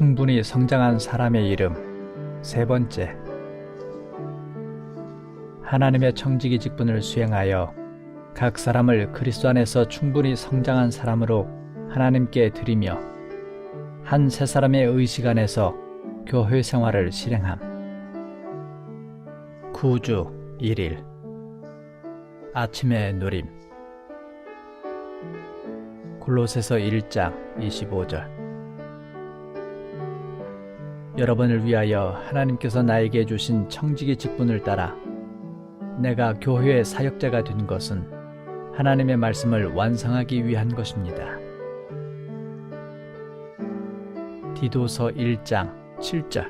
충분히 성장한 사람의 이름. 세 번째, 하나님의 청지기 직분을 수행하여 각 사람을 그리스도 안에서 충분히 성장한 사람으로 하나님께 드리며 한 세 사람의 의식 안에서 교회 생활을 실행함. 구주 1일 아침의 누림. 골로새서 1장 25절. 여러분을 위하여 하나님께서 나에게 주신 청지기 직분을 따라 내가 교회의 사역자가 된 것은 하나님의 말씀을 완성하기 위한 것입니다. 디도서 1장 7절.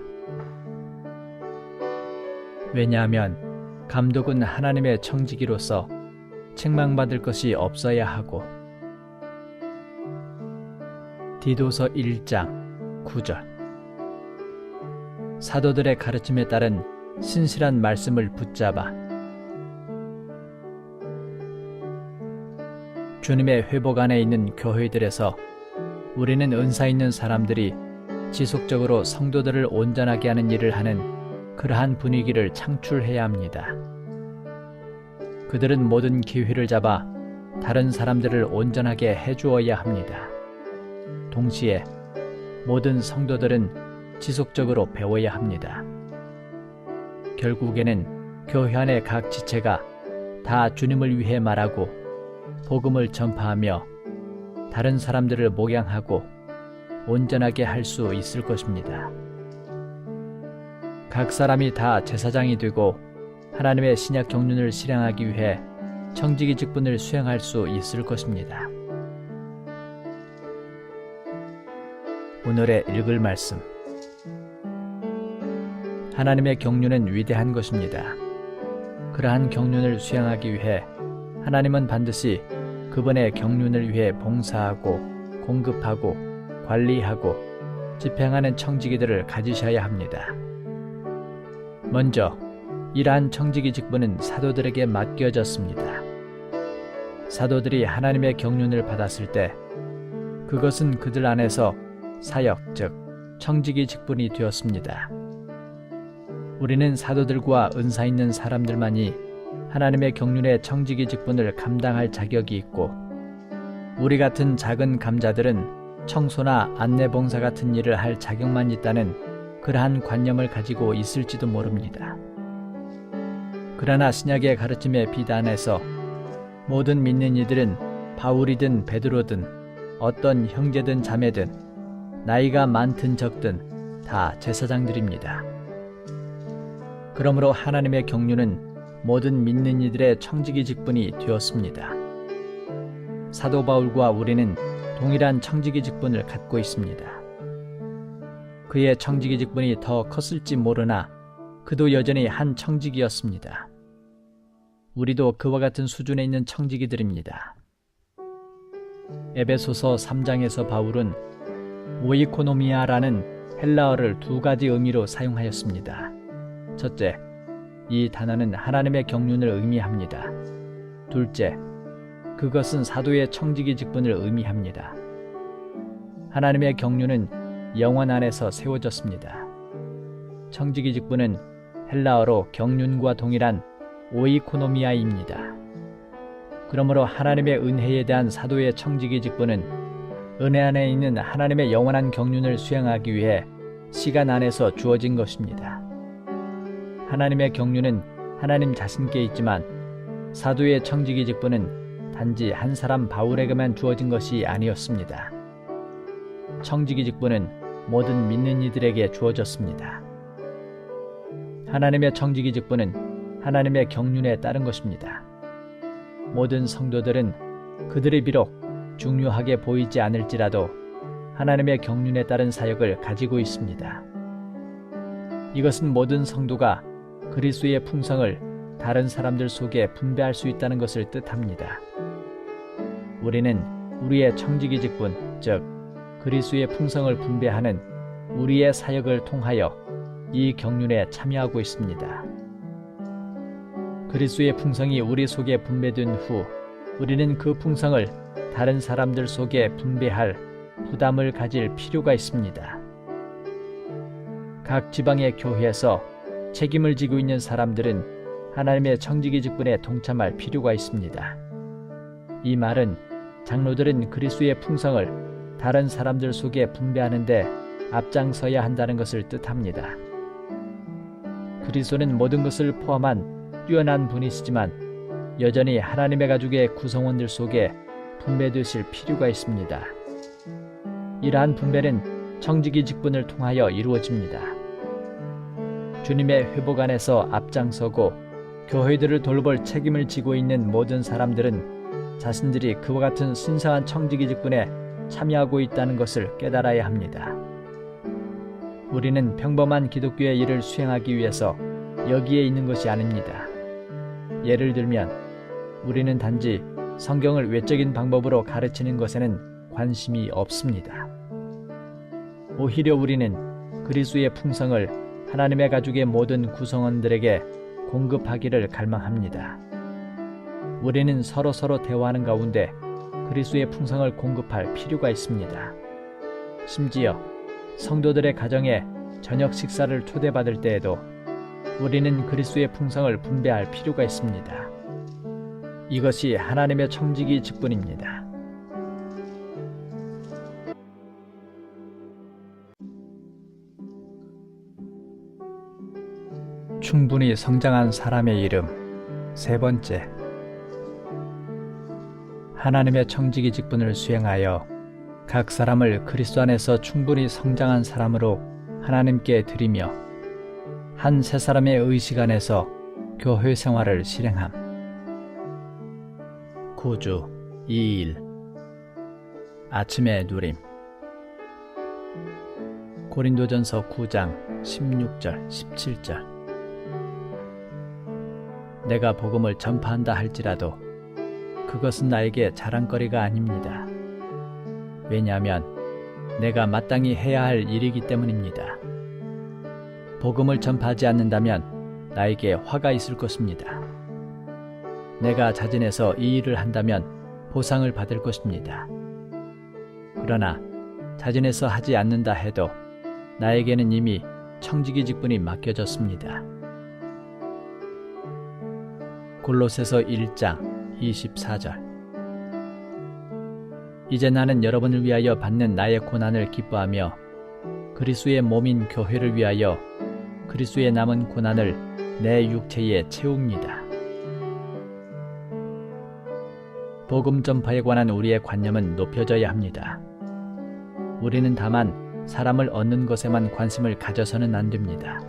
왜냐하면 감독은 하나님의 청지기로서 책망받을 것이 없어야 하고. 디도서 1장 9절. 사도들의 가르침에 따른 신실한 말씀을 붙잡아 주님의 회복 안에 있는 교회들에서 우리는 은사 있는 사람들이 지속적으로 성도들을 온전하게 하는 일을 하는 그러한 분위기를 창출해야 합니다. 그들은 모든 기회를 잡아 다른 사람들을 온전하게 해주어야 합니다. 동시에 모든 성도들은 지속적으로 배워야 합니다. 결국에는 교회 안의 각 지체가 다 주님을 위해 말하고 복음을 전파하며 다른 사람들을 목양하고 온전하게 할 수 있을 것입니다. 각 사람이 다 제사장이 되고 하나님의 신약 경륜을 실행하기 위해 청지기 직분을 수행할 수 있을 것입니다. 오늘의 읽을 말씀. 하나님의 경륜은 위대한 것입니다. 그러한 경륜을 수행하기 위해 하나님은 반드시 그분의 경륜을 위해 봉사하고 공급하고 관리하고 집행하는 청지기들을 가지셔야 합니다. 먼저 이러한 청지기 직분은 사도들에게 맡겨졌습니다. 사도들이 하나님의 경륜을 받았을 때 그것은 그들 안에서 사역, 즉 청지기 직분이 되었습니다. 우리는 사도들과 은사 있는 사람들만이 하나님의 경륜의 청지기 직분을 감당할 자격이 있고, 우리 같은 작은 감자들은 청소나 안내봉사 같은 일을 할 자격만 있다는 그러한 관념을 가지고 있을지도 모릅니다. 그러나 신약의 가르침의 비단에서 모든 믿는 이들은 바울이든 베드로든 어떤 형제든 자매든 나이가 많든 적든 다 제사장들입니다. 그러므로 하나님의 경륜은 모든 믿는 이들의 청지기 직분이 되었습니다. 사도 바울과 우리는 동일한 청지기 직분을 갖고 있습니다. 그의 청지기 직분이 더 컸을지 모르나 그도 여전히 한 청지기였습니다. 우리도 그와 같은 수준에 있는 청지기들입니다. 에베소서 3장에서 바울은 오이코노미아라는 헬라어를 두 가지 의미로 사용하였습니다. 첫째, 이 단어는 하나님의 경륜을 의미합니다. 둘째, 그것은 사도의 청지기 직분을 의미합니다. 하나님의 경륜은 영원 안에서 세워졌습니다. 청지기 직분은 헬라어로 경륜과 동일한 오이코노미아입니다. 그러므로 하나님의 은혜에 대한 사도의 청지기 직분은 은혜 안에 있는 하나님의 영원한 경륜을 수행하기 위해 시간 안에서 주어진 것입니다. 하나님의 경륜은 하나님 자신께 있지만 사도의 청지기 직분은 단지 한 사람 바울에게만 주어진 것이 아니었습니다. 청지기 직분은 모든 믿는 이들에게 주어졌습니다. 하나님의 청지기 직분은 하나님의 경륜에 따른 것입니다. 모든 성도들은 그들이 비록 중요하게 보이지 않을지라도 하나님의 경륜에 따른 사역을 가지고 있습니다. 이것은 모든 성도가 그리스도의 풍성을 다른 사람들 속에 분배할 수 있다는 것을 뜻합니다. 우리는 우리의 청지기 직분, 즉 그리스도의 풍성을 분배하는 우리의 사역을 통하여 이 경륜에 참여하고 있습니다. 그리스도의 풍성이 우리 속에 분배된 후 우리는 그 풍성을 다른 사람들 속에 분배할 부담을 가질 필요가 있습니다. 각 지방의 교회에서 책임을 지고 있는 사람들은 하나님의 청지기 직분에 동참할 필요가 있습니다. 이 말은 장로들은 그리스도의 풍성을 다른 사람들 속에 분배하는 데 앞장서야 한다는 것을 뜻합니다. 그리스도는 모든 것을 포함한 뛰어난 분이시지만 여전히 하나님의 가족의 구성원들 속에 분배되실 필요가 있습니다. 이러한 분배는 청지기 직분을 통하여 이루어집니다. 주님의 회복 안에서 앞장서고 교회들을 돌볼 책임을 지고 있는 모든 사람들은 자신들이 그와 같은 신성한 청지기 직분에 참여하고 있다는 것을 깨달아야 합니다. 우리는 평범한 기독교의 일을 수행하기 위해서 여기에 있는 것이 아닙니다. 예를 들면 우리는 단지 성경을 외적인 방법으로 가르치는 것에는 관심이 없습니다. 오히려 우리는 그리스도의 풍성을 하나님의 가족의 모든 구성원들에게 공급하기를 갈망합니다. 우리는 서로 대화하는 가운데 그리스도의 풍성을 공급할 필요가 있습니다. 심지어 성도들의 가정에 저녁 식사를 초대받을 때에도 우리는 그리스도의 풍성을 분배할 필요가 있습니다. 이것이 하나님의 청지기 직분입니다. 충분히 성장한 사람의 이름. 세 번째, 하나님의 청지기 직분을 수행하여 각 사람을 그리스도 안에서 충분히 성장한 사람으로 하나님께 드리며 한 세 사람의 의식 안에서 교회 생활을 실행함. 구주 2일 아침의 누림. 고린도전서 9장 16절 17절. 내가 복음을 전파한다 할지라도 그것은 나에게 자랑거리가 아닙니다. 왜냐하면 내가 마땅히 해야 할 일이기 때문입니다. 복음을 전파하지 않는다면 나에게 화가 있을 것입니다. 내가 자진해서 이 일을 한다면 보상을 받을 것입니다. 그러나 자진해서 하지 않는다 해도 나에게는 이미 청지기 직분이 맡겨졌습니다. 골로새서 1장 24절. 이제 나는 여러분을 위하여 받는 나의 고난을 기뻐하며 그리스도의 몸인 교회를 위하여 그리스도의 남은 고난을 내 육체에 채웁니다. 복음 전파에 관한 우리의 관념은 높여져야 합니다. 우리는 다만 사람을 얻는 것에만 관심을 가져서는 안 됩니다.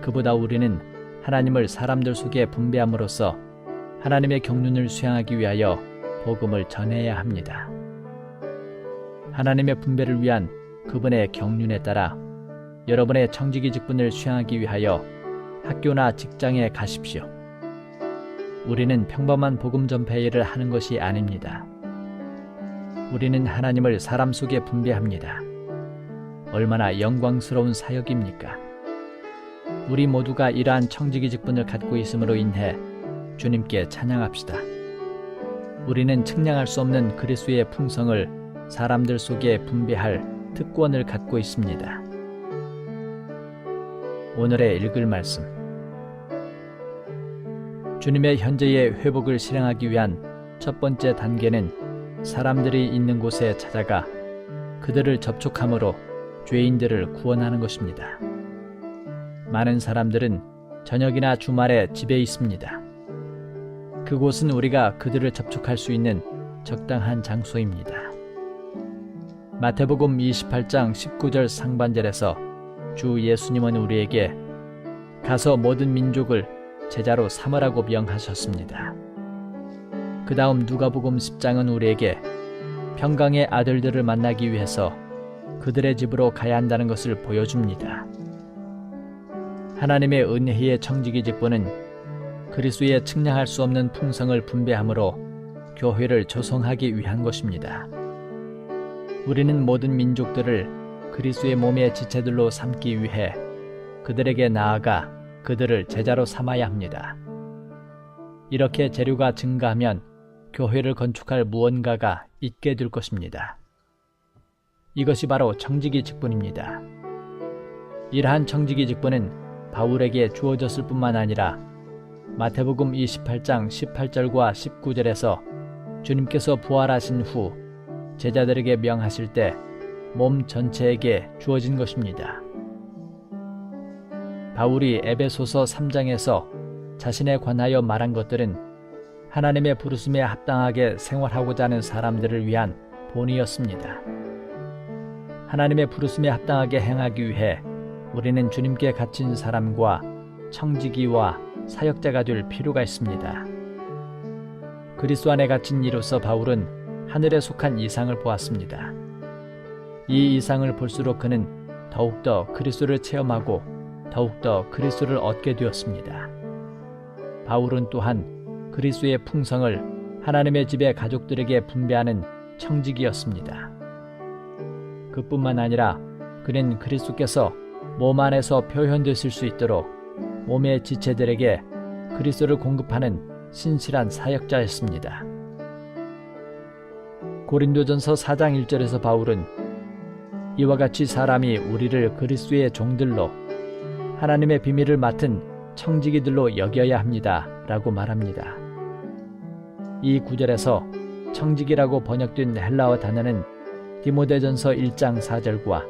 그보다 우리는 하나님을 사람들 속에 분배함으로써 하나님의 경륜을 수행하기 위하여 복음을 전해야 합니다. 하나님의 분배를 위한 그분의 경륜에 따라 여러분의 청지기 직분을 수행하기 위하여 학교나 직장에 가십시오. 우리는 평범한 복음 전파 일을 하는 것이 아닙니다. 우리는 하나님을 사람 속에 분배합니다. 얼마나 영광스러운 사역입니까? 우리 모두가 이러한 청지기 직분을 갖고 있음으로 인해 주님께 찬양합시다. 우리는 측량할 수 없는 그리스도의 풍성을 사람들 속에 분배할 특권을 갖고 있습니다. 오늘의 읽을 말씀. 주님의 현재의 회복을 실행하기 위한 첫 번째 단계는 사람들이 있는 곳에 찾아가 그들을 접촉함으로 죄인들을 구원하는 것입니다. 많은 사람들은 저녁이나 주말에 집에 있습니다. 그곳은 우리가 그들을 접촉할 수 있는 적당한 장소입니다. 마태복음 28장 19절 상반절에서 주 예수님은 우리에게 가서 모든 민족을 제자로 삼으라고 명하셨습니다. 그 다음 누가복음 10장은 우리에게 평강의 아들들을 만나기 위해서 그들의 집으로 가야 한다는 것을 보여줍니다. 하나님의 은혜의 청지기 직분은 그리스도의 측량할 수 없는 풍성을 분배함으로 교회를 조성하기 위한 것입니다. 우리는 모든 민족들을 그리스도의 몸의 지체들로 삼기 위해 그들에게 나아가 그들을 제자로 삼아야 합니다. 이렇게 재료가 증가하면 교회를 건축할 무언가가 있게 될 것입니다. 이것이 바로 청지기 직분입니다. 이러한 청지기 직분은 바울에게 주어졌을 뿐만 아니라 마태복음 28장 18절과 19절에서 주님께서 부활하신 후 제자들에게 명하실 때 몸 전체에게 주어진 것입니다. 바울이 에베소서 3장에서 자신에 관하여 말한 것들은 하나님의 부르심에 합당하게 생활하고자 하는 사람들을 위한 본이었습니다. 하나님의 부르심에 합당하게 행하기 위해 우리는 주님께 갇힌 사람과 청지기와 사역자가 될 필요가 있습니다. 그리스도 안에 갇힌 이로서 바울은 하늘에 속한 이상을 보았습니다. 이 이상을 볼수록 그는 더욱더 그리스도를 체험하고 더욱더 그리스도를 얻게 되었습니다. 바울은 또한 그리스도의 풍성을 하나님의 집의 가족들에게 분배하는 청지기였습니다. 그뿐만 아니라 그는 그리스도께서 몸 안에서 표현되실 수 있도록 몸의 지체들에게 그리스도를 공급하는 신실한 사역자였습니다. 고린도전서 4장 1절에서 바울은 이와 같이 사람이 우리를 그리스도의 종들로 하나님의 비밀을 맡은 청지기들로 여겨야 합니다 라고 말합니다. 이 구절에서 청지기라고 번역된 헬라어 단어는 디모데전서 1장 4절과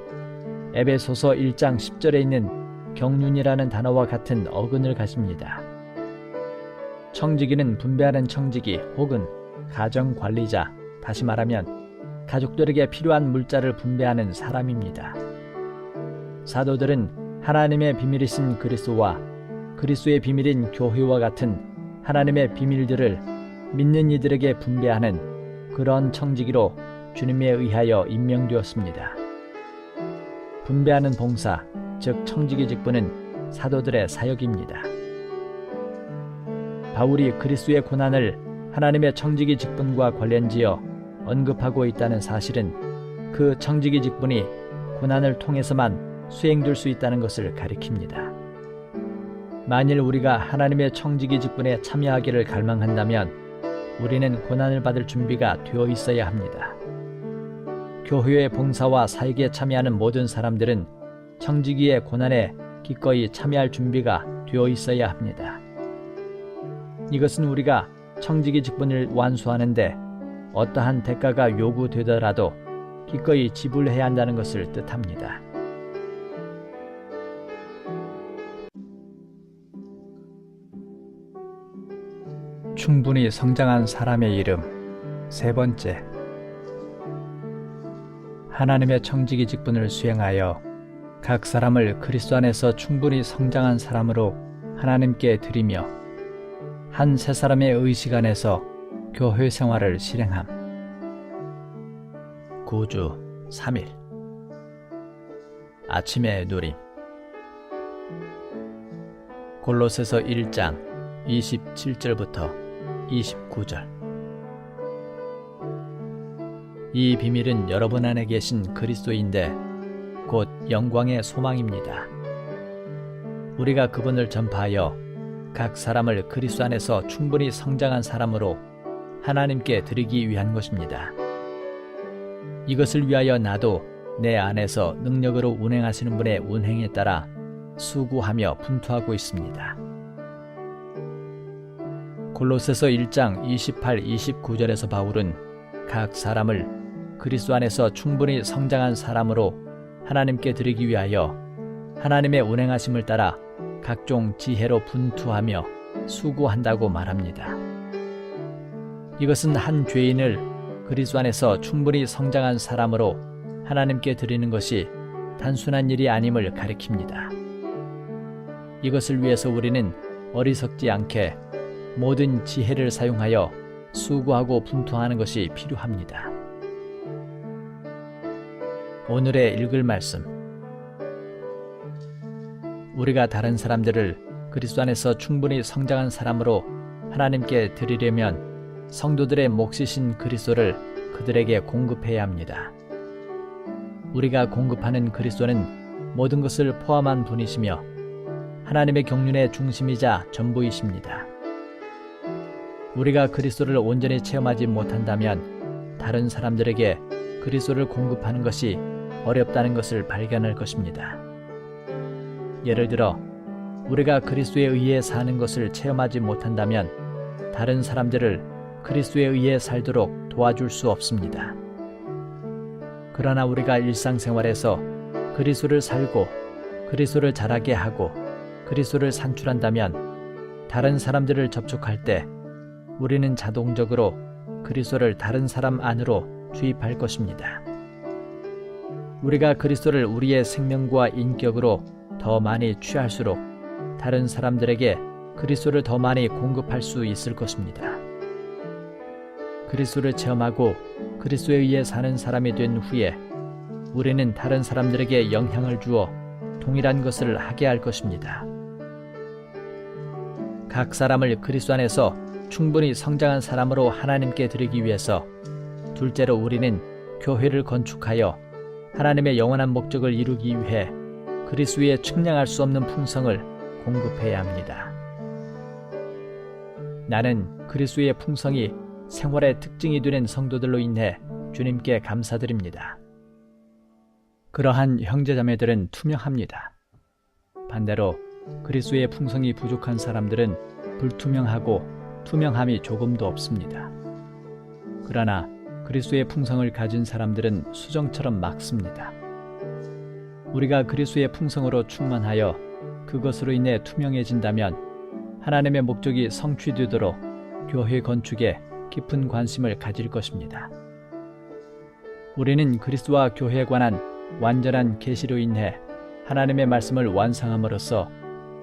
에베소서 1장 10절에 있는 경륜이라는 단어와 같은 어근을 가집니다. 청지기는 분배하는 청지기 혹은 가정관리자, 다시 말하면 가족들에게 필요한 물자를 분배하는 사람입니다. 사도들은 하나님의 비밀이신 그리스도와 그리스도의 비밀인 교회와 같은 하나님의 비밀들을 믿는 이들에게 분배하는 그런 청지기로 주님에 의하여 임명되었습니다. 분배하는 봉사, 즉 청지기 직분은 사도들의 사역입니다. 바울이 그리스도의 고난을 하나님의 청지기 직분과 관련지어 언급하고 있다는 사실은 그 청지기 직분이 고난을 통해서만 수행될 수 있다는 것을 가리킵니다. 만일 우리가 하나님의 청지기 직분에 참여하기를 갈망한다면 우리는 고난을 받을 준비가 되어 있어야 합니다. 교회의 봉사와 사역에 참여하는 모든 사람들은 청지기의 고난에 기꺼이 참여할 준비가 되어 있어야 합니다. 이것은 우리가 청지기 직분을 완수하는데 어떠한 대가가 요구되더라도 기꺼이 지불해야 한다는 것을 뜻합니다. 충분히 성장한 사람의 이름. 세 번째, 하나님의 청지기 직분을 수행하여 각 사람을 그리스도 안에서 충분히 성장한 사람으로 하나님께 드리며 한 세 사람의 의식 안에서 교회 생활을 실행함. 9주 3일 아침의 누림. 골로새서 1장 27절부터 29절. 이 비밀은 여러분 안에 계신 그리스도인데 곧 영광의 소망입니다. 우리가 그분을 전파하여 각 사람을 그리스도 안에서 충분히 성장한 사람으로 하나님께 드리기 위한 것입니다. 이것을 위하여 나도 내 안에서 능력으로 운행하시는 분의 운행에 따라 수고하며 분투하고 있습니다. 골로새서 1장 28, 29절에서 바울은 각 사람을 그리스도 안에서 충분히 성장한 사람으로 하나님께 드리기 위하여 하나님의 운행하심을 따라 각종 지혜로 분투하며 수고한다고 말합니다. 이것은 한 죄인을 그리스도 안에서 충분히 성장한 사람으로 하나님께 드리는 것이 단순한 일이 아님을 가리킵니다. 이것을 위해서 우리는 어리석지 않게 모든 지혜를 사용하여 수고하고 분투하는 것이 필요합니다. 오늘의 읽을 말씀. 우리가 다른 사람들을 그리스도 안에서 충분히 성장한 사람으로 하나님께 드리려면 성도들의 몫이신 그리스도를 그들에게 공급해야 합니다. 우리가 공급하는 그리스도는 모든 것을 포함한 분이시며 하나님의 경륜의 중심이자 전부이십니다. 우리가 그리스도를 온전히 체험하지 못한다면 다른 사람들에게 그리스도를 공급하는 것이 어렵다는 것을 발견할 것입니다. 예를 들어 우리가 그리스도에 의해 사는 것을 체험하지 못한다면 다른 사람들을 그리스도에 의해 살도록 도와줄 수 없습니다. 그러나 우리가 일상생활에서 그리스도를 살고 그리스도를 자라게 하고 그리스도를 산출한다면 다른 사람들을 접촉할 때 우리는 자동적으로 그리스도를 다른 사람 안으로 주입할 것입니다. 우리가 그리스도를 우리의 생명과 인격으로 더 많이 취할수록 다른 사람들에게 그리스도를 더 많이 공급할 수 있을 것입니다. 그리스도를 체험하고 그리스도에 의해 사는 사람이 된 후에 우리는 다른 사람들에게 영향을 주어 동일한 것을 하게 할 것입니다. 각 사람을 그리스도 안에서 충분히 성장한 사람으로 하나님께 드리기 위해서 둘째로 우리는 교회를 건축하여 하나님의 영원한 목적을 이루기 위해 그리스도의 측량할 수 없는 풍성을 공급해야 합니다. 나는 그리스도의 풍성이 생활의 특징이 되는 성도들로 인해 주님께 감사드립니다. 그러한 형제자매들은 투명합니다. 반대로 그리스도의 풍성이 부족한 사람들은 불투명하고 투명함이 조금도 없습니다. 그러나 그리스도의 풍성을 가진 사람들은 수정처럼 맑습니다. 우리가 그리스도의 풍성으로 충만하여 그것으로 인해 투명해진다면 하나님의 목적이 성취되도록 교회 건축에 깊은 관심을 가질 것입니다. 우리는 그리스도와 교회에 관한 완전한 계시로 인해 하나님의 말씀을 완성함으로써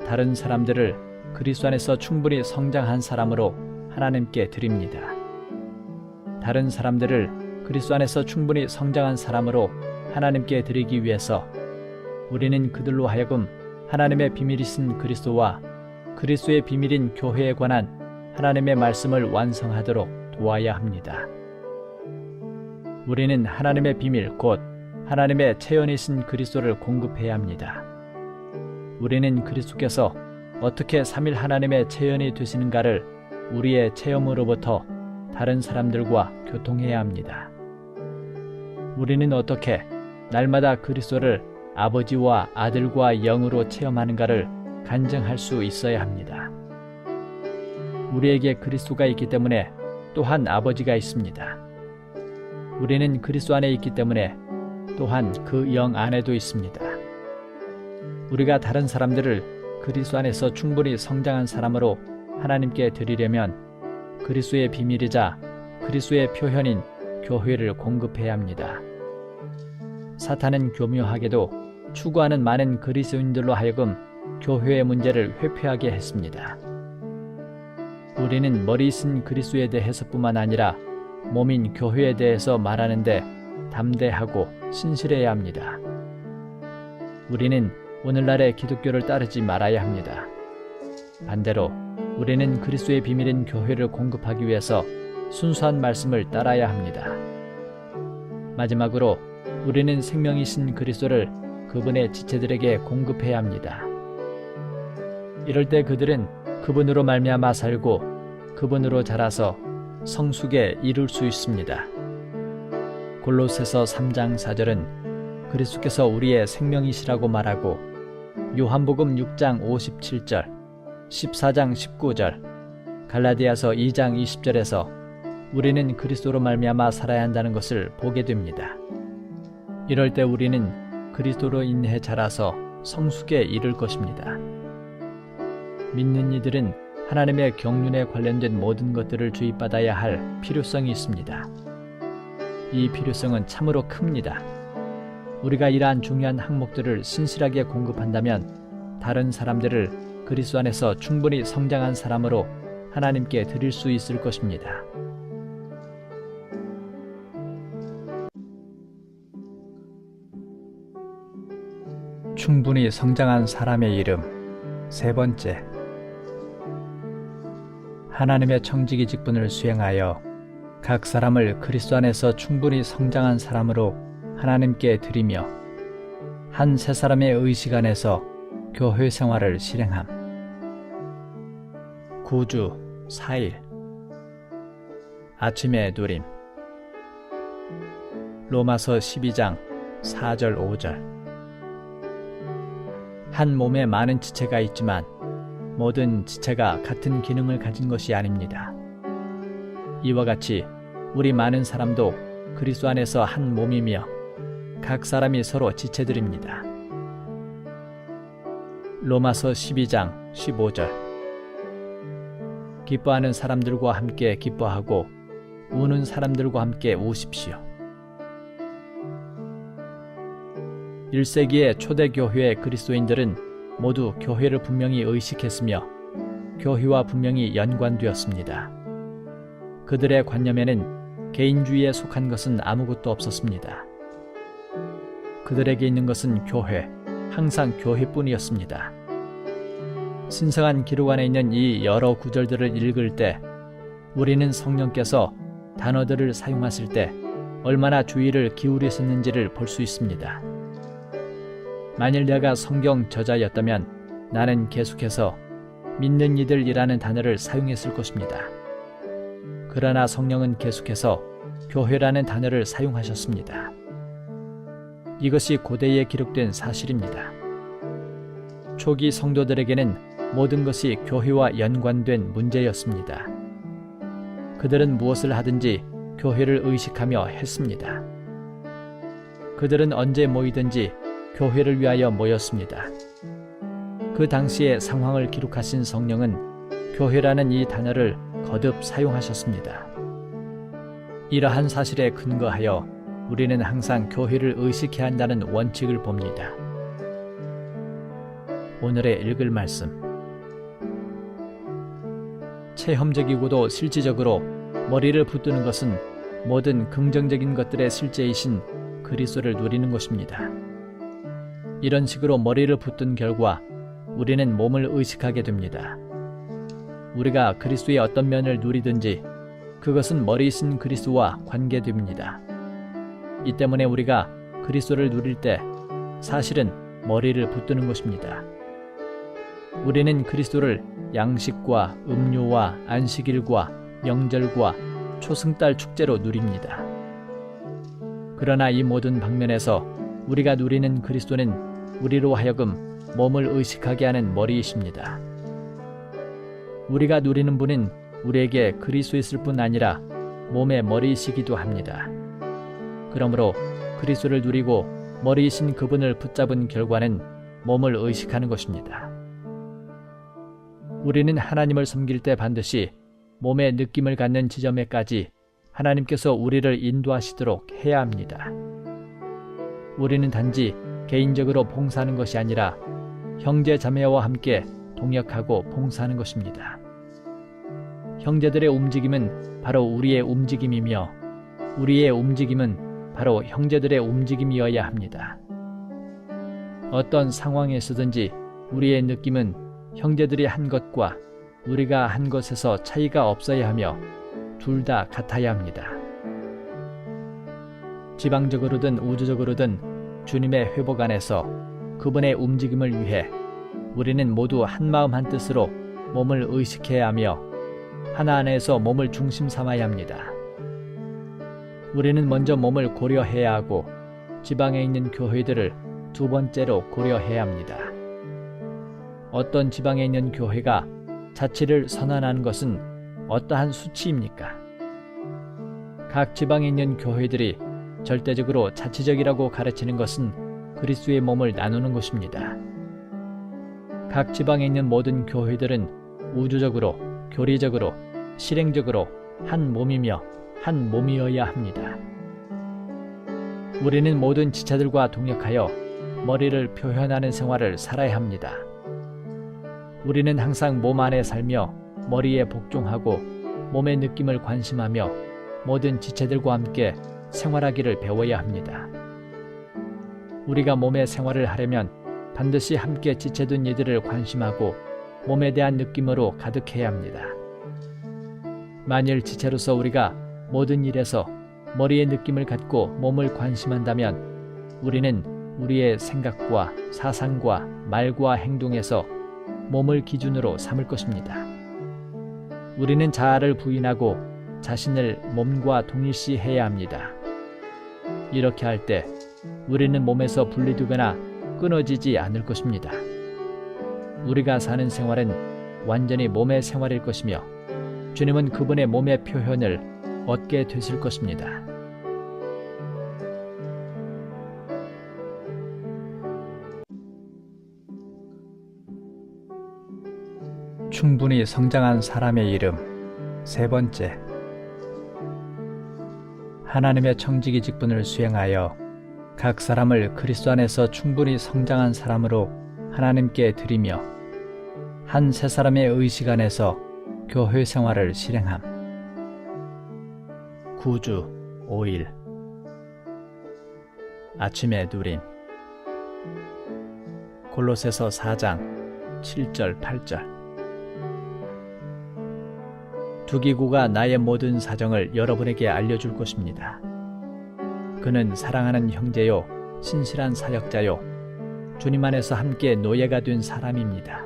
다른 사람들을 그리스도 안에서 충분히 성장한 사람으로 하나님께 드립니다. 다른 사람들을 그리스도 안에서 충분히 성장한 사람으로 하나님께 드리기 위해서 우리는 그들로 하여금 하나님의 비밀이신 그리스도와 그리스도의 비밀인 교회에 관한 하나님의 말씀을 완성하도록 도와야 합니다. 우리는 하나님의 비밀 곧 하나님의 체현이신 그리스도를 공급해야 합니다. 우리는 그리스도께서 어떻게 삼일 하나님의 체현이 되시는가를 우리의 체험으로부터 다른 사람들과 교통해야 합니다. 우리는 어떻게 날마다 그리스도를 아버지와 아들과 영으로 체험하는가를 간증할 수 있어야 합니다. 우리에게 그리스도가 있기 때문에 또한 아버지가 있습니다. 우리는 그리스도 안에 있기 때문에 또한 그 영 안에도 있습니다. 우리가 다른 사람들을 그리스도 안에서 충분히 성장한 사람으로 하나님께 드리려면 그리스도의 비밀이자 그리스도의 표현인 교회를 공급해야 합니다. 사탄은 교묘하게도 추구하는 많은 그리스도인들로 하여금 교회의 문제를 회피하게 했습니다. 우리는 머리이신 그리스도에 대해서뿐만 아니라 몸인 교회에 대해서 말하는데 담대하고 신실해야 합니다. 우리는 오늘날의 기독교를 따르지 말아야 합니다. 반대로 우리는 그리스도의 비밀인 교회를 공급하기 위해서 순수한 말씀을 따라야 합니다. 마지막으로 우리는 생명이신 그리스도를 그분의 지체들에게 공급해야 합니다. 이럴 때 그들은 그분으로 말미암아 살고 그분으로 자라서 성숙에 이룰 수 있습니다. 골로새서 3장 4절은 그리스도께서 우리의 생명이시라고 말하고 요한복음 6장 57절, 14장 19절, 갈라디아서 2장 20절에서 우리는 그리스도로 말미암아 살아야 한다는 것을 보게 됩니다. 이럴 때 우리는 그리스도로 인해 자라서 성숙에 이를 것입니다. 믿는 이들은 하나님의 경륜에 관련된 모든 것들을 주입받아야 할 필요성이 있습니다. 이 필요성은 참으로 큽니다. 우리가 이러한 중요한 항목들을 신실하게 공급한다면 다른 사람들을 그리스도 안에서 충분히 성장한 사람으로 하나님께 드릴 수 있을 것입니다. 충분히 성장한 사람의 이름. 세 번째, 하나님의 청지기 직분을 수행하여 각 사람을 그리스도 안에서 충분히 성장한 사람으로 하나님께 드리며 한 세 사람의 의식 안에서 교회 생활을 실행함. 9주 4일 아침의 누림. 로마서 12장 4절 5절. 한 몸에 많은 지체가 있지만 모든 지체가 같은 기능을 가진 것이 아닙니다. 이와 같이 우리 많은 사람도 그리스도 안에서 한 몸이며 각 사람이 서로 지체들입니다. 로마서 12장 15절. 기뻐하는 사람들과 함께 기뻐하고 우는 사람들과 함께 우십시오. 1세기의 초대 교회의 그리스도인들은 모두 교회를 분명히 의식했으며 교회와 분명히 연관되었습니다. 그들의 관념에는 개인주의에 속한 것은 아무것도 없었습니다. 그들에게 있는 것은 교회, 항상 교회뿐이었습니다. 신성한 기록 안에 있는 이 여러 구절들을 읽을 때 우리는 성령께서 단어들을 사용하실 때 얼마나 주의를 기울이셨는지를 볼 수 있습니다. 만일 내가 성경 저자였다면 나는 계속해서 믿는 이들이라는 단어를 사용했을 것입니다. 그러나 성령은 계속해서 교회라는 단어를 사용하셨습니다. 이것이 고대에 기록된 사실입니다. 초기 성도들에게는 모든 것이 교회와 연관된 문제였습니다. 그들은 무엇을 하든지 교회를 의식하며 했습니다. 그들은 언제 모이든지 교회를 위하여 모였습니다. 그 당시의 상황을 기록하신 성령은 교회라는 이 단어를 거듭 사용하셨습니다. 이러한 사실에 근거하여 우리는 항상 교회를 의식해야 한다는 원칙을 봅니다. 오늘의 읽을 말씀. 체험적이고도 실질적으로 머리를 붙드는 것은 모든 긍정적인 것들의 실제이신 그리스도를 누리는 것입니다. 이런 식으로 머리를 붙든 결과 우리는 몸을 의식하게 됩니다. 우리가 그리스도의 어떤 면을 누리든지 그것은 머리이신 그리스도와 관계됩니다. 이 때문에 우리가 그리스도를 누릴 때 사실은 머리를 붙드는 것입니다. 우리는 그리스도를 양식과 음료와 안식일과 명절과 초승달 축제로 누립니다. 그러나 이 모든 방면에서 우리가 누리는 그리스도는 우리로 하여금 몸을 의식하게 하는 머리이십니다. 우리가 누리는 분은 우리에게 그리스도였을 뿐 아니라 몸의 머리이시기도 합니다. 그러므로 그리스도를 누리고 머리이신 그분을 붙잡은 결과는 몸을 의식하는 것입니다. 우리는 하나님을 섬길 때 반드시 몸의 느낌을 갖는 지점에까지 하나님께서 우리를 인도하시도록 해야 합니다. 우리는 단지 개인적으로 봉사하는 것이 아니라 형제 자매와 함께 동역하고 봉사하는 것입니다. 형제들의 움직임은 바로 우리의 움직임이며 우리의 움직임은 바로 형제들의 움직임이어야 합니다. 어떤 상황에서든지 우리의 느낌은 형제들이 한 것과 우리가 한 것에서 차이가 없어야 하며 둘 다 같아야 합니다. 지방적으로든 우주적으로든 주님의 회복 안에서 그분의 움직임을 위해 우리는 모두 한마음 한뜻으로 몸을 의식해야 하며 하나 안에서 몸을 중심 삼아야 합니다. 우리는 먼저 몸을 고려해야 하고 지방에 있는 교회들을 두 번째로 고려해야 합니다. 어떤 지방에 있는 교회가 자치를 선언하는 것은 어떠한 수치입니까? 각 지방에 있는 교회들이 절대적으로 자치적이라고 가르치는 것은 그리스도의 몸을 나누는 것입니다. 각 지방에 있는 모든 교회들은 우주적으로, 교리적으로, 실행적으로 한 몸이며 한 몸이어야 합니다. 우리는 모든 지체들과 동역하여 머리를 표현하는 생활을 살아야 합니다. 우리는 항상 몸 안에 살며 머리에 복종하고 몸의 느낌을 관심하며 모든 지체들과 함께 생활하기를 배워야 합니다. 우리가 몸의 생활을 하려면 반드시 함께 지체된 이들을 관심하고 몸에 대한 느낌으로 가득해야 합니다. 만일 지체로서 우리가 모든 일에서 머리의 느낌을 갖고 몸을 관심한다면 우리는 우리의 생각과 사상과 말과 행동에서 몸을 기준으로 삼을 것입니다. 우리는 자아를 부인하고 자신을 몸과 동일시해야 합니다. 이렇게 할 때 우리는 몸에서 분리되거나 끊어지지 않을 것입니다. 우리가 사는 생활은 완전히 몸의 생활일 것이며 주님은 그분의 몸의 표현을 얻게 되실 것입니다. 충분히 성장한 사람의 이름. 세 번째, 하나님의 청지기 직분을 수행하여 각 사람을 그리스도 안에서 충분히 성장한 사람으로 하나님께 드리며 한 세 사람의 의식 안에서 교회 생활을 실행함. 9주 5일 아침에 누림. 골로새서 4장 7절 8절. 두기구가 나의 모든 사정을 여러분에게 알려줄 것입니다. 그는 사랑하는 형제요 신실한 사역자요 주님 안에서 함께 노예가 된 사람입니다.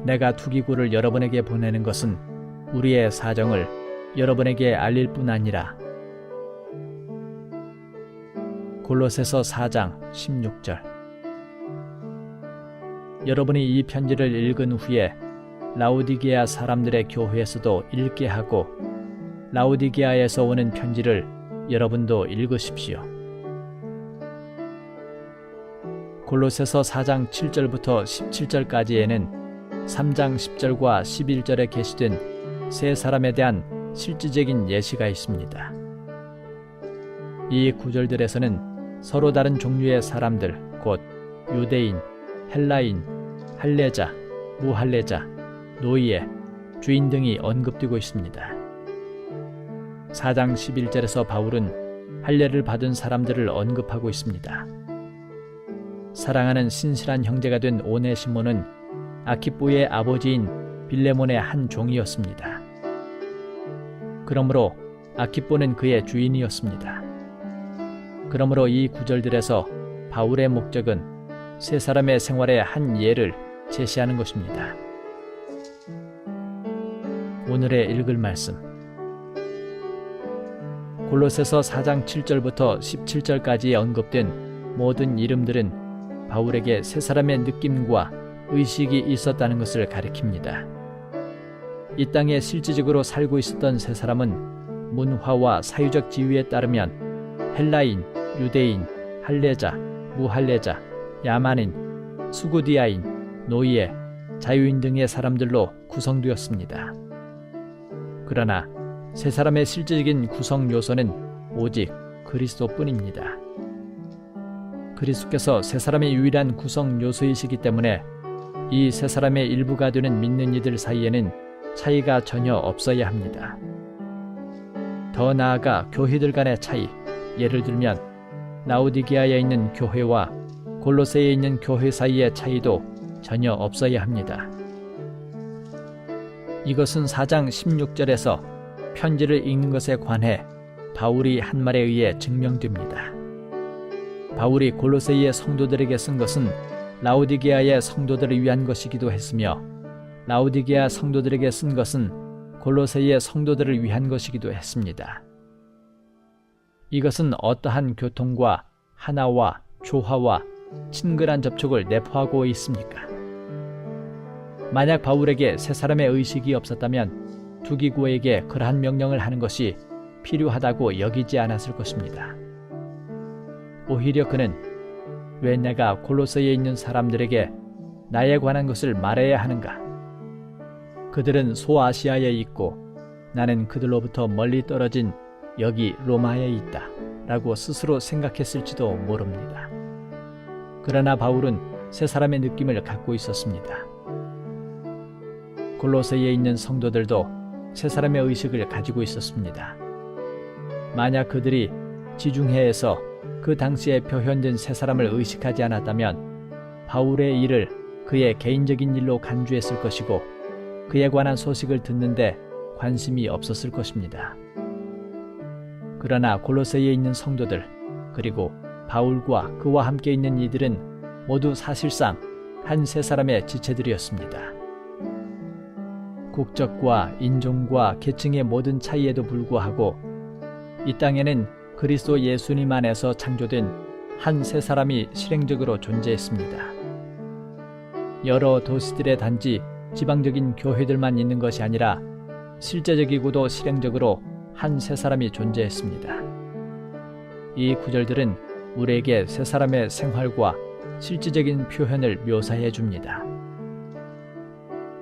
내가 두기구를 여러분에게 보내는 것은 우리의 사정을 여러분에게 알릴 뿐 아니라 골로새서 4장 16절. 여러분이 이 편지를 읽은 후에 라오디게아 사람들의 교회에서도 읽게 하고 라오디게아에서 오는 편지를 여러분도 읽으십시오. 골로새서 4장 7절부터 17절까지에는 3장 10절과 11절에 게시된 세 사람에 대한 실질적인 예시가 있습니다. 이 구절들에서는 서로 다른 종류의 사람들, 곧 유대인, 헬라인, 할례자, 무할례자, 노예, 주인 등이 언급되고 있습니다. 4장 11절에서 바울은 할례를 받은 사람들을 언급하고 있습니다. 사랑하는 신실한 형제가 된 오네시모는 아키뽀의 아버지인 빌레몬의 한 종이었습니다. 그러므로 아키뽀는 그의 주인이었습니다. 그러므로 이 구절들에서 바울의 목적은 세 사람의 생활의 한 예를 제시하는 것입니다. 오늘의 읽을 말씀. 골로새서 4장 7절부터 17절까지에 언급된 모든 이름들은 바울에게 세 사람의 느낌과 의식이 있었다는 것을 가리킵니다. 이 땅에 실질적으로 살고 있었던 세 사람은 문화와 사유적 지위에 따르면 헬라인, 유대인, 할례자, 무할례자, 야만인, 수구디아인, 노예, 자유인 등의 사람들로 구성되었습니다. 그러나 세 사람의 실질적인 구성 요소는 오직 그리스도뿐입니다. 그리스도께서 세 사람의 유일한 구성 요소이시기 때문에 이 세 사람의 일부가 되는 믿는 이들 사이에는 차이가 전혀 없어야 합니다. 더 나아가 교회들 간의 차이, 예를 들면 라오디게아에 있는 교회와 골로새에 있는 교회 사이의 차이도 전혀 없어야 합니다. 이것은 4장 16절에서 편지를 읽는 것에 관해 바울이 한 말에 의해 증명됩니다. 바울이 골로새의 성도들에게 쓴 것은 라오디게아의 성도들을 위한 것이기도 했으며 라오디게아 성도들에게 쓴 것은 골로새의 성도들을 위한 것이기도 했습니다. 이것은 어떠한 교통과 하나와 조화와 친근한 접촉을 내포하고 있습니까? 만약 바울에게 세 사람의 의식이 없었다면 두기구에게 그러한 명령을 하는 것이 필요하다고 여기지 않았을 것입니다. 오히려 그는 왜 내가 골로새에 있는 사람들에게 나에 관한 것을 말해야 하는가? 그들은 소아시아에 있고 나는 그들로부터 멀리 떨어진 여기 로마에 있다 라고 스스로 생각했을지도 모릅니다. 그러나 바울은 세 사람의 느낌을 갖고 있었습니다. 골로새에 있는 성도들도 세 사람의 의식을 가지고 있었습니다. 만약 그들이 지중해에서 그 당시에 표현된 세 사람을 의식하지 않았다면 바울의 일을 그의 개인적인 일로 간주했을 것이고 그에 관한 소식을 듣는데 관심이 없었을 것입니다. 그러나 골로새에 있는 성도들 그리고 바울과 그와 함께 있는 이들은 모두 사실상 한 세 사람의 지체들이었습니다. 국적과 인종과 계층의 모든 차이에도 불구하고 이 땅에는 그리스도 예수님 안에서 창조된 한 세 사람이 실행적으로 존재했습니다. 여러 도시들의 단지 지방적인 교회들만 있는 것이 아니라 실제적이고도 실행적으로 한 세 사람이 존재했습니다. 이 구절들은 우리에게 세 사람의 생활과 실질적인 표현을 묘사해 줍니다.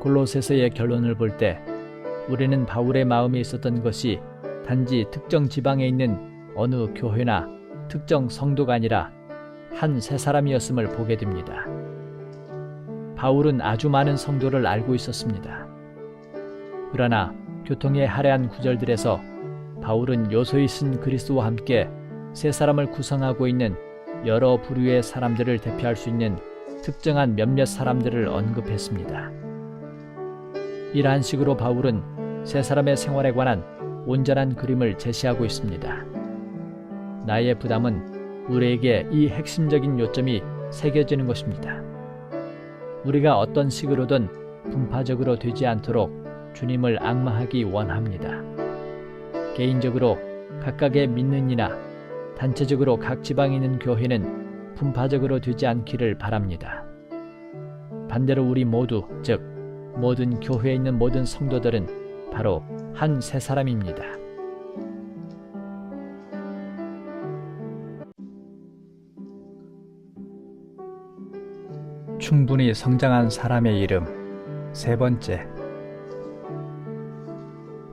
골로새서의 결론을 볼 때 우리는 바울의 마음에 있었던 것이 단지 특정 지방에 있는 어느 교회나 특정 성도가 아니라 한 세 사람이었음을 보게 됩니다. 바울은 아주 많은 성도를 알고 있었습니다. 그러나 교통의 화려한 구절들에서 바울은 요소히 쓴 그리스도와 함께 세 사람을 구성하고 있는 여러 부류의 사람들을 대표할 수 있는 특정한 몇몇 사람들을 언급했습니다. 이러한 식으로 바울은 세 사람의 생활에 관한 온전한 그림을 제시하고 있습니다. 나의 부담은 우리에게 이 핵심적인 요점이 새겨지는 것입니다. 우리가 어떤 식으로든 분파적으로 되지 않도록 주님을 앙망하기 원합니다. 개인적으로 각각의 믿는 이나 단체적으로 각 지방에 있는 교회는 분파적으로 되지 않기를 바랍니다. 반대로 우리 모두, 즉 모든 교회에 있는 모든 성도들은 바로 한 세 사람입니다. 충분히 성장한 사람의 이름. 세 번째,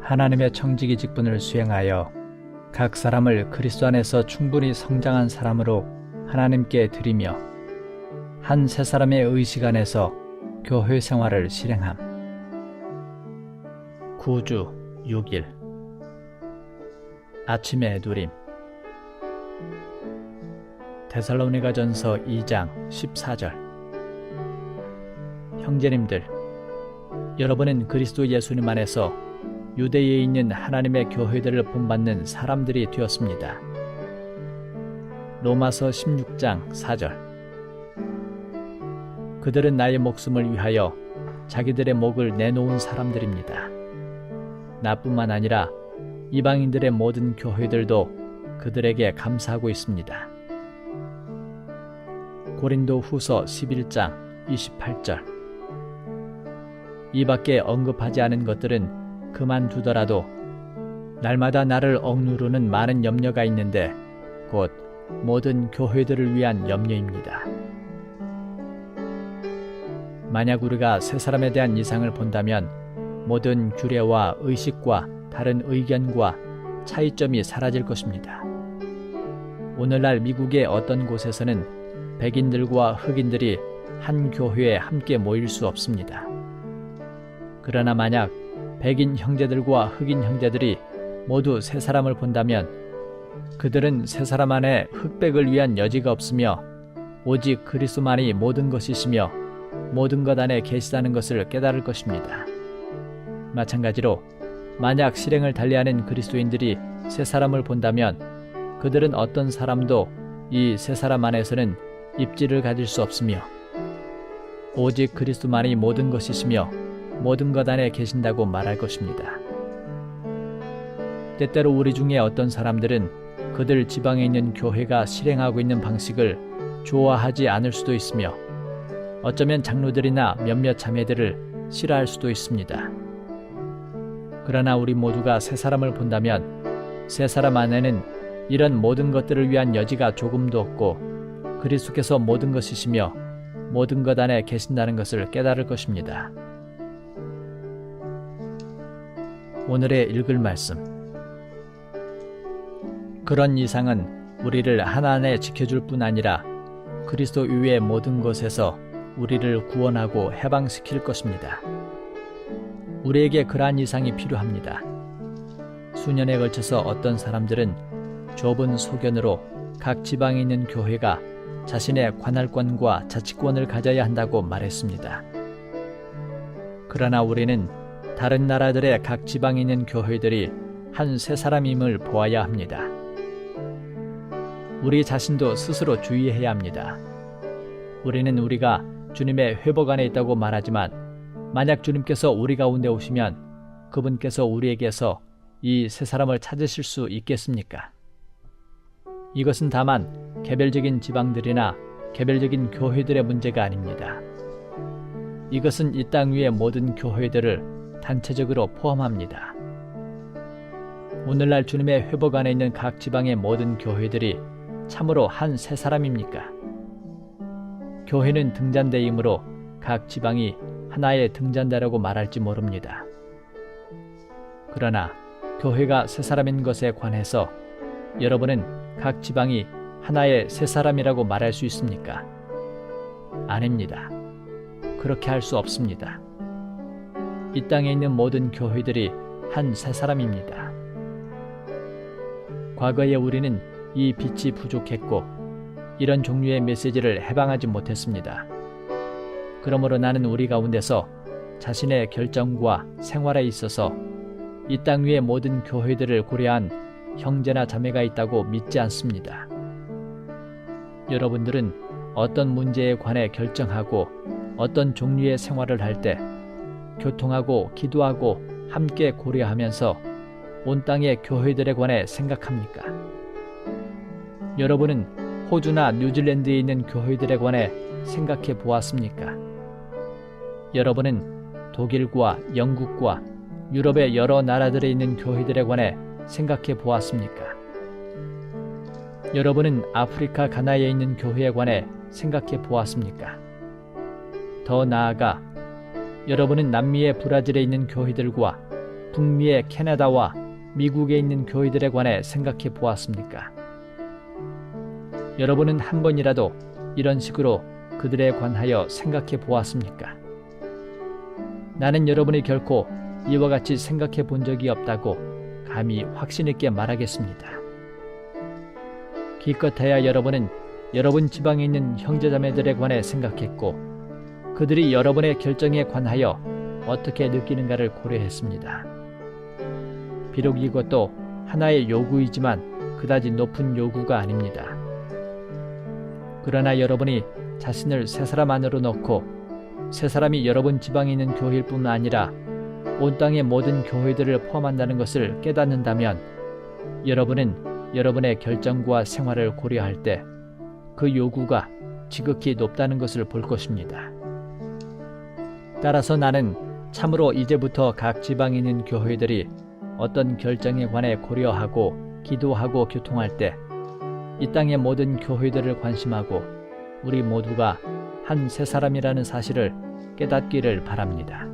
하나님의 청지기 직분을 수행하여 각 사람을 그리스도 안에서 충분히 성장한 사람으로 하나님께 드리며 한 세 사람의 의식 안에서 교회 생활을 실행함. 9주 6일 아침의 누림. 데살로니가전서 2장 14절. 형제님들, 여러분은 그리스도 예수님 안에서 유대에 있는 하나님의 교회들을 본받는 사람들이 되었습니다. 로마서 16장 4절. 그들은 나의 목숨을 위하여 자기들의 목을 내놓은 사람들입니다. 나뿐만 아니라 이방인들의 모든 교회들도 그들에게 감사하고 있습니다. 고린도 후서 11장 28절. 이 밖에 언급하지 않은 것들은 그만두더라도 날마다 나를 억누르는 많은 염려가 있는데 곧 모든 교회들을 위한 염려입니다. 만약 우리가 세 사람에 대한 이상을 본다면 모든 규례와 의식과 다른 의견과 차이점이 사라질 것입니다. 오늘날 미국의 어떤 곳에서는 백인들과 흑인들이 한 교회에 함께 모일 수 없습니다. 그러나 만약 백인 형제들과 흑인 형제들이 모두 세 사람을 본다면 그들은 세 사람 안에 흑백을 위한 여지가 없으며 오직 그리스도만이 모든 것이시며 모든 것 안에 계시다는 것을 깨달을 것입니다. 마찬가지로 만약 실행을 달리하는 그리스도인들이 세 사람을 본다면 그들은 어떤 사람도 이 세 사람 안에서는 입지를 가질 수 없으며 오직 그리스도만이 모든 것이시며 모든 것 안에 계신다고 말할 것입니다. 때때로 우리 중에 어떤 사람들은 그들 지방에 있는 교회가 실행하고 있는 방식을 좋아하지 않을 수도 있으며 어쩌면 장로들이나 몇몇 자매들을 싫어할 수도 있습니다. 그러나 우리 모두가 세 사람을 본다면 세 사람 안에는 이런 모든 것들을 위한 여지가 조금도 없고 그리스도께서 모든 것이시며 모든 것 안에 계신다는 것을 깨달을 것입니다. 오늘의 읽을 말씀. 그런 이상은 우리를 하나 안에 지켜줄 뿐 아니라 그리스도 이외의 모든 것에서 우리를 구원하고 해방시킬 것입니다. 우리에게 그러한 이상이 필요합니다. 수년에 걸쳐서 어떤 사람들은 좁은 소견으로 각 지방에 있는 교회가 자신의 관할권과 자치권을 가져야 한다고 말했습니다. 그러나 우리는 다른 나라들의 각 지방에 있는 교회들이 한 세 사람임을 보아야 합니다. 우리 자신도 스스로 주의해야 합니다. 우리는 우리가 주님의 회복 안에 있다고 말하지만 만약 주님께서 우리 가운데 오시면 그분께서 우리에게서 이 세 사람을 찾으실 수 있겠습니까? 이것은 다만 개별적인 지방들이나 개별적인 교회들의 문제가 아닙니다. 이것은 이 땅 위의 모든 교회들을 단체적으로 포함합니다. 오늘날 주님의 회복 안에 있는 각 지방의 모든 교회들이 참으로 한 세 사람입니까? 교회는 등잔대이므로 각 지방이 하나의 등잔대라고 말할지 모릅니다. 그러나 교회가 세 사람인 것에 관해서 여러분은 각 지방이 하나의 세 사람이라고 말할 수 있습니까? 아닙니다. 그렇게 할 수 없습니다. 이 땅에 있는 모든 교회들이 한 세 사람입니다. 과거에 우리는 이 빛이 부족했고 이런 종류의 메시지를 해방하지 못했습니다. 그러므로 나는 우리 가운데서 자신의 결정과 생활에 있어서 이 땅 위의 모든 교회들을 고려한 형제나 자매가 있다고 믿지 않습니다. 여러분들은 어떤 문제에 관해 결정하고 어떤 종류의 생활을 할 때 교통하고 기도하고 함께 고려하면서 온 땅의 교회들에 관해 생각합니까? 여러분은 호주나 뉴질랜드에 있는 교회들에 관해 생각해 보았습니까? 여러분은 독일과 영국과 유럽의 여러 나라들에 있는 교회들에 관해 생각해 보았습니까? 여러분은 아프리카 가나에 있는 교회에 관해 생각해 보았습니까? 더 나아가 여러분은 남미의 브라질에 있는 교회들과 북미의 캐나다와 미국에 있는 교회들에 관해 생각해 보았습니까? 여러분은 한 번이라도 이런 식으로 그들에 관하여 생각해 보았습니까? 나는 여러분이 결코 이와 같이 생각해 본 적이 없다고 감히 확신 있게 말하겠습니다. 기껏해야 여러분은 여러분 지방에 있는 형제자매들에 관해 생각했고 그들이 여러분의 결정에 관하여 어떻게 느끼는가를 고려했습니다. 비록 이것도 하나의 요구이지만 그다지 높은 요구가 아닙니다. 그러나 여러분이 자신을 세 사람 안으로 넣고 세 사람이 여러분 지방에 있는 교회일 뿐만 아니라 온 땅의 모든 교회들을 포함한다는 것을 깨닫는다면 여러분은 여러분의 결정과 생활을 고려할 때 그 요구가 지극히 높다는 것을 볼 것입니다. 따라서 나는 참으로 이제부터 각 지방에 있는 교회들이 어떤 결정에 관해 고려하고 기도하고 교통할 때 이 땅의 모든 교회들을 관심하고 우리 모두가 한 세 사람이라는 사실을 깨닫기를 바랍니다.